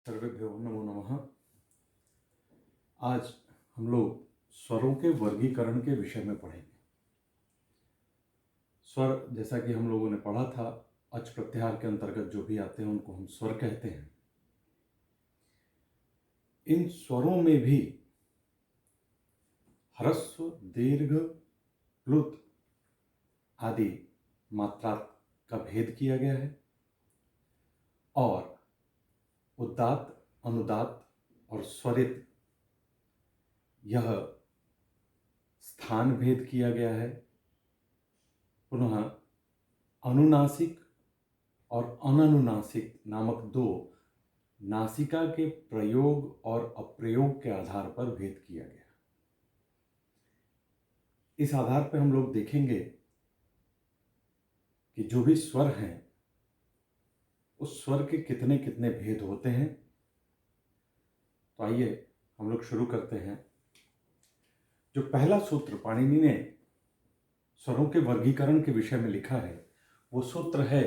सर्वेभ्यो नमो नमः। आज हम लोग स्वरों के वर्गीकरण के विषय में पढ़ेंगे। स्वर, जैसा कि हम लोगों ने पढ़ा था, अच प्रत्याहार के अंतर्गत जो भी आते हैं उनको हम स्वर कहते हैं। इन स्वरों में भी ह्रस्व, दीर्घ, प्लुत आदि मात्रा का भेद किया गया है और उदात्त, अनुदात्त और स्वरित यह स्थान भेद किया गया है। पुनः अनुनासिक और अननुनासिक नामक दो नासिका के प्रयोग और अप्रयोग के आधार पर भेद किया गया। इस आधार पर हम लोग देखेंगे कि जो भी स्वर हैं उस स्वर के कितने कितने भेद होते हैं। तो आइए हम लोग शुरू करते हैं। जो पहला सूत्र पाणिनि ने स्वरों के वर्गीकरण के विषय में लिखा है वो सूत्र है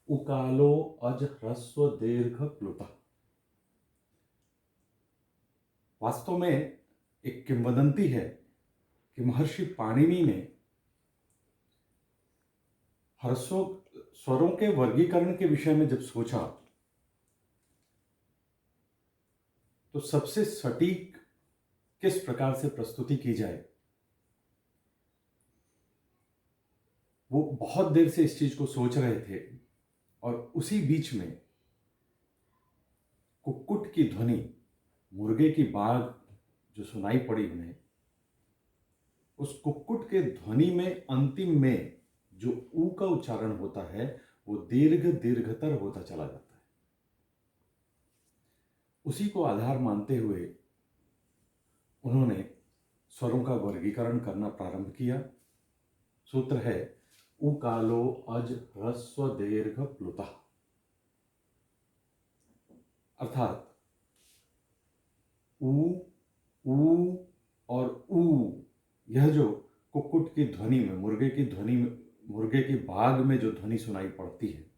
उकालो अज ह्रस्व दीर्घ प्लुतः। वास्तव में एक किंवदंती है कि महर्षि पाणिनि ने ह्रस्व स्वरों के वर्गीकरण के विषय में जब सोचा तो सबसे सटीक किस प्रकार से प्रस्तुति की जाए, वो बहुत देर से इस चीज को सोच रहे थे। और उसी बीच में कुक्कुट की ध्वनि, मुर्गे की बाग जो सुनाई पड़ी उन्हें, उस कुक्कुट के ध्वनि में अंतिम में जो ऊ का उच्चारण होता है वो दीर्घतर होता चला जाता है। उसी को आधार मानते हुए उन्होंने स्वरों का वर्गीकरण करना प्रारंभ किया। सूत्र है उकालो अज ह्रस्व दीर्घ प्लुतः, अर्थात ऊ और ऊ, यह जो कुक्कुट की ध्वनि में, मुर्गे की बाग में जो ध्वनि सुनाई पड़ती है,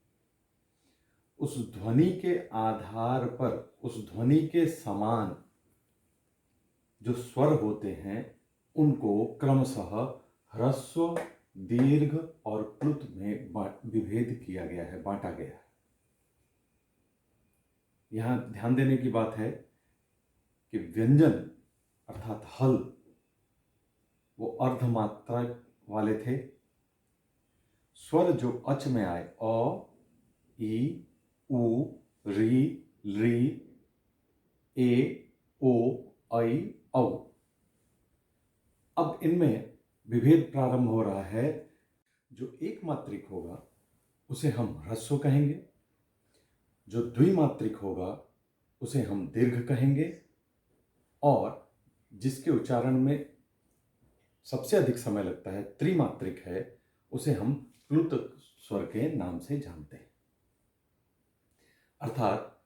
उस ध्वनि के आधार पर, उस ध्वनि के समान जो स्वर होते हैं उनको क्रमशः ह्रस्व, दीर्घ और प्लुत में विभेद किया गया है, बांटा गया है। यहां ध्यान देने की बात है कि व्यंजन अर्थात हल वो अर्धमात्रा वाले थे। स्वर जो अच में आए, अ, ई, उ, री, ली, ए, ओ, ऐ, औ, अब इनमें विभेद प्रारंभ हो रहा है। जो एक मात्रिक होगा उसे हम ह्रस्व कहेंगे, जो द्विमात्रिक होगा उसे हम दीर्घ कहेंगे, और जिसके उच्चारण में सबसे अधिक समय लगता है, त्रिमात्रिक है, उसे हम प्लुत स्वर के नाम से जानते हैं। अर्थात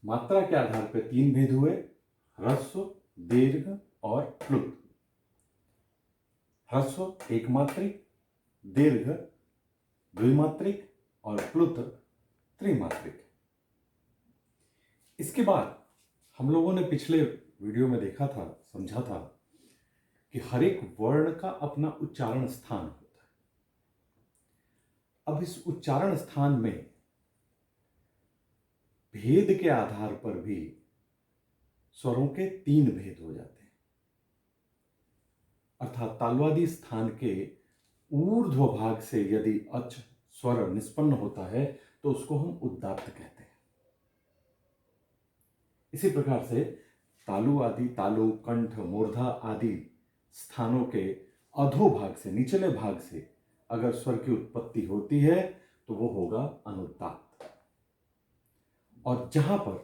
मात्रा के आधार पर तीन भेद हुए, ह्रस्व, दीर्घ और प्लुत। ह्रस्व एक मात्रिक, दीर्घ द्विमात्रिक और प्लुत त्रिमात्रिक। इसके बाद हम लोगों ने पिछले वीडियो में देखा था, समझा था कि हर एक वर्ण का अपना उच्चारण स्थान होता है। अब इस उच्चारण स्थान में भेद के आधार पर भी स्वरों के तीन भेद हो जाते हैं। अर्थात तालवादी स्थान के ऊर्ध्व भाग से यदि अच स्वर निष्पन्न होता है तो उसको हम उदात्त कहते हैं। इसी प्रकार से तालु आदि, तालु, कंठ, मूर्धा आदि स्थानों के अधोभाग से, निचले भाग से अगर स्वर की उत्पत्ति होती है तो वो होगा अनुदात्त। और जहां पर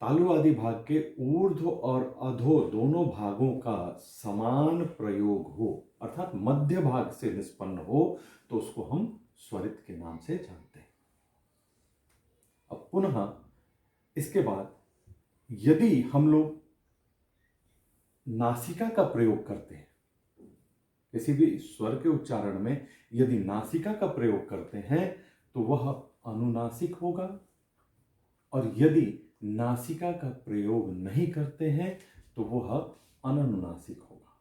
तालु आदि भाग के ऊर्ध्व और अधो दोनों भागों का समान प्रयोग हो, अर्थात मध्य भाग से निष्पन्न हो, तो उसको हम स्वरित के नाम से जानते हैं। अब पुनः इसके बाद यदि हम लोग नासिका का प्रयोग करते हैं, किसी भी स्वर के उच्चारण में यदि नासिका का प्रयोग करते हैं तो वह अनुनासिक होगा, और यदि नासिका का प्रयोग नहीं करते हैं तो वह अननुनासिक होगा।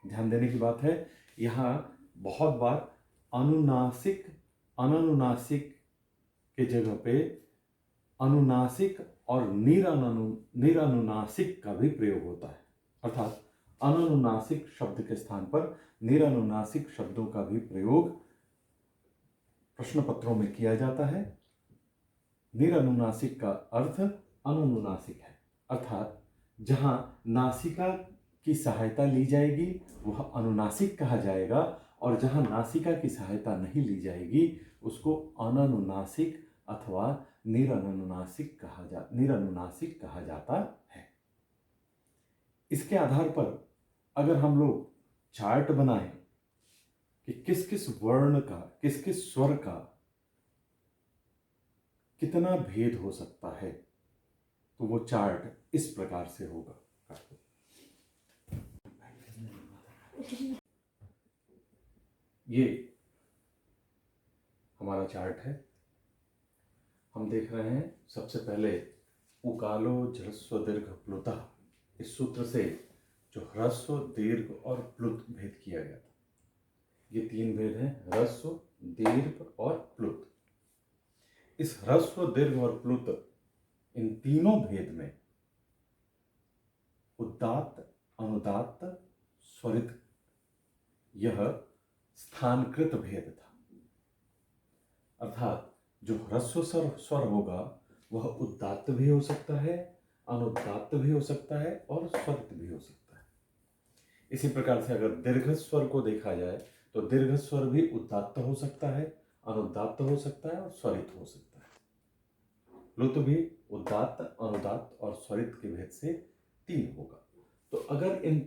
ध्यान देने की बात है, यहाँ बहुत बार अनुनासिक अननुनासिक के जगह पे अनुनासिक और निरनुनासिक का भी प्रयोग होता है, अर्थात अननुनासिक शब्द के स्थान पर निरनुनासिक शब्दों का भी प्रयोग प्रश्न पत्रों में किया जाता है। निरनुनासिक का अर्थ अनुनुनासिक है, अर्थात जहां नासिका की सहायता ली जाएगी वह अनुनासिक कहा जाएगा, और जहां नासिका की सहायता नहीं ली जाएगी उसको अननुनासिक अथवा निरनुनासिक कहा जाता है। इसके आधार पर अगर हम लोग चार्ट बनाएं कि किस किस वर्ण का, किस किस स्वर का कितना भेद हो सकता है, तो वो चार्ट इस प्रकार से होगा। ये हमारा चार्ट है। हम देख रहे हैं सबसे पहले उकालो जह्रस्व दीर्घ प्लुतः, इस सूत्र से जो ह्रस्व, दीर्घ और प्लुत भेद किया गया था। ये तीन भेद हैं, ह्रस्व, दीर्घ और प्लुत। इस ह्रस्व, दीर्घ और प्लुत, इन तीनों भेद में उदात्त, अनुदात्त, स्वरित यह स्थानकृत भेद था, अर्थात जो ह्रस्व स्वर होगा वह उदात्त भी हो सकता है, अनुदात्त भी हो सकता है और स्वरित भी हो सकता है। इसी प्रकार से अगर दीर्घ स्वर को देखा जाए तो दीर्घ स्वर भी उदात्त हो सकता है, अनुदात्त हो सकता है और स्वरित हो सकता है। प्लुत भी उदात्त, अनुदात्त और स्वरित के भेद से तीन होगा। तो अगर इन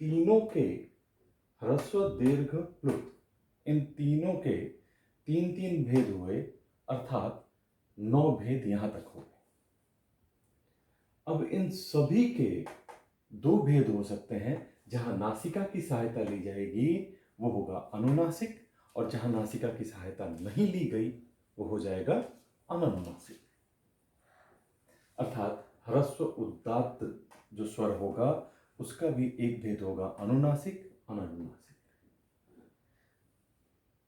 तीनों के ह्रस्व, दीर्घ, प्लुत, इन तीनों के तीन तीन भेद हुए, अर्थात 9 भेद यहां तक हो गए। अब इन सभी के 2 भेद हो सकते हैं। जहां नासिका की सहायता ली जाएगी वो होगा अनुनासिक, और जहां नासिका की सहायता नहीं ली गई वो हो जाएगा अननुनासिक। अर्थात ह्रस्व उदात्त जो स्वर होगा उसका भी एक भेद होगा अनुनासिक, अननुनासिक।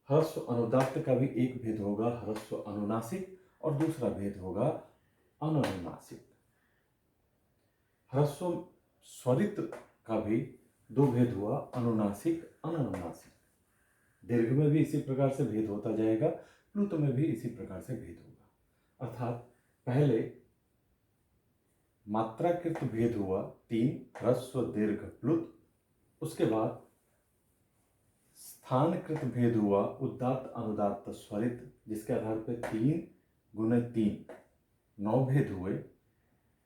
ह्रस्व अनुदात्त का भी एक भेद होगा ह्रस्व अनुनासिक, और दूसरा भेद होगा अननुनासिक। ह्रस्व स्वरित का भी 2 भेद हुआ, अनुनासिक, अननुनासिक। दीर्घ में भी इसी प्रकार से भेद होता जाएगा, प्लुत में भी इसी प्रकार से भेद होगा। अर्थात पहले मात्राकृत भेद हुआ 3, ह्रस्व, दीर्घ, प्लुत। उसके बाद स्थानकृत भेद हुआ उदात्त, अनुदात्त, स्वरित, जिसके आधार पर 3 गुणे 3 9 भेद हुए।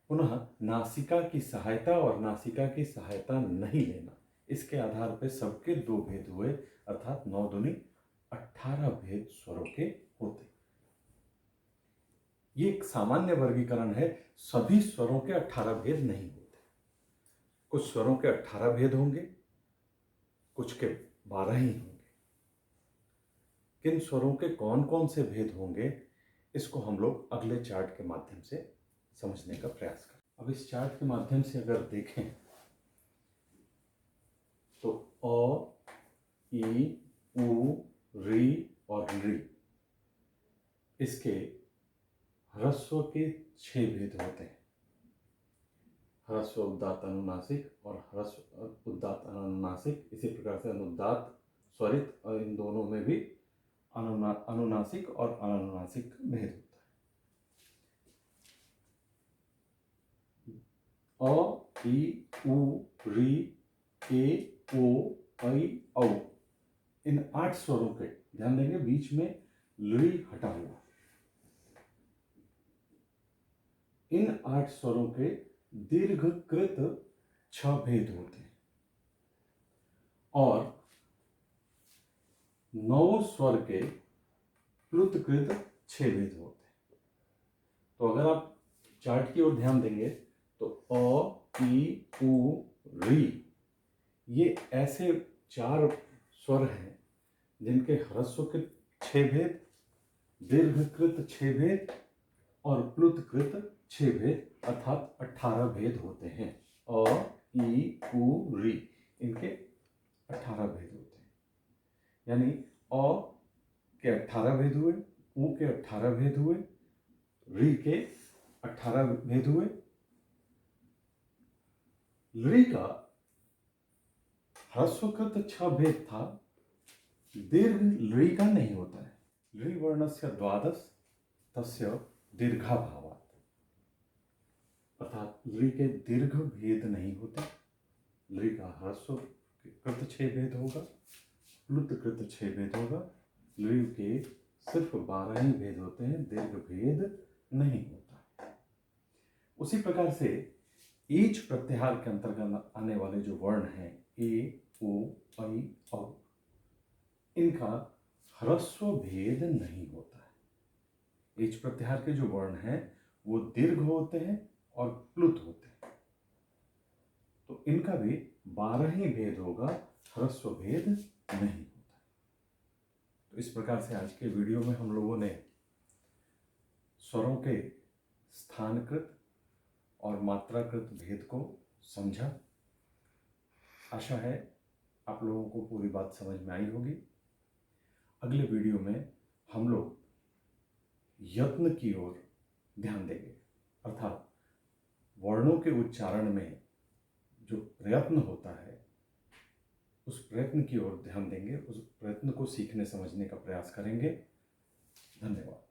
पुनः नासिका की सहायता और नासिका की सहायता नहीं लेना, इसके आधार पर सबके 2 भेद हुए, अर्थात 9 दूनी 18 भेद स्वरों के होते। ये एक सामान्य वर्गीकरण है, सभी स्वरों के 18 भेद नहीं होते। कुछ स्वरों के 18 भेद होंगे, कुछ के 12 ही होंगे। किन स्वरों के कौन कौन से भेद होंगे इसको हम लोग अगले चार्ट के माध्यम से समझने का प्रयास करें। अब इस चार्ट के माध्यम से अगर देखें तो अ, ई, उ, री और री, इसके ह्रस्व के 6 भेद होते हैं। ह्रस्व उदात्त अनुनासिक और ह्रस्व उदात्त अनुनासिक, इसी प्रकार से अनुदात्त, स्वरित, और इन दोनों में भी अनुनासिक और अननुनासिक भेद होता है। अ, ई, उ, री, ए, ओ, ऐ, औ, इन 8 स्वरों के ध्यान देंगे, बीच में लृ हटा हुआ। इन 8 स्वरों के दीर्घकृत 6 भेद होते हैं, और 9 स्वर के प्लुतकृत 6 भेद होते हैं। तो अगर आप चार्ट की ओर ध्यान देंगे तो अ, ई, उ, री, ये ऐसे 4 स्वर हैं जिनके ह्रस्व के 6 भेद, दीर्घकृत 6 भेद और प्लुतकृत 6 भेद अर्थात 18 भेद होते हैं। अ, ई, उ, री इनके 18 भेद होते हैं। यानी अ के 18 भेद हुए, उ के 18 भेद हुए, री के 18 भेद हुए। ली का ह्रस्वकृत 6 भेद था, दीर्घ ली का नहीं होता है। ली वर्णस्य द्वादश तस्य दीर्घाभावात्, अर्थात ली के दीर्घ भेद नहीं होते। ली का ह्रस्वकृत 6 भेद होगा, प्लुतकृत 6 भेद होगा। ली के सिर्फ 12 ही भेद होते हैं, दीर्घ भेद नहीं होता। उसी प्रकार से ईच प्रत्याहार के अंतर्गत आने वाले जो वर्ण हैं ए, ओ, ऐ, औ, इनका ह्रस्व भेद नहीं होता है। ईच प्रत्याहार के जो वर्ण हैं वो दीर्घ होते हैं और प्लुत होते हैं, तो इनका भी 12 ही भेद होगा, ह्रस्व भेद नहीं होता। तो इस प्रकार से आज के वीडियो में हम लोगों ने स्वरों के स्थानकृत और मात्राकृत भेद को समझा। आशा है आप लोगों को पूरी बात समझ में आई होगी। अगले वीडियो में हम लोग यत्न की ओर ध्यान देंगे, अर्थात वर्णों के उच्चारण में जो प्रयत्न होता है उस प्रयत्न की ओर ध्यान देंगे, उस प्रयत्न को सीखने समझने का प्रयास करेंगे। धन्यवाद।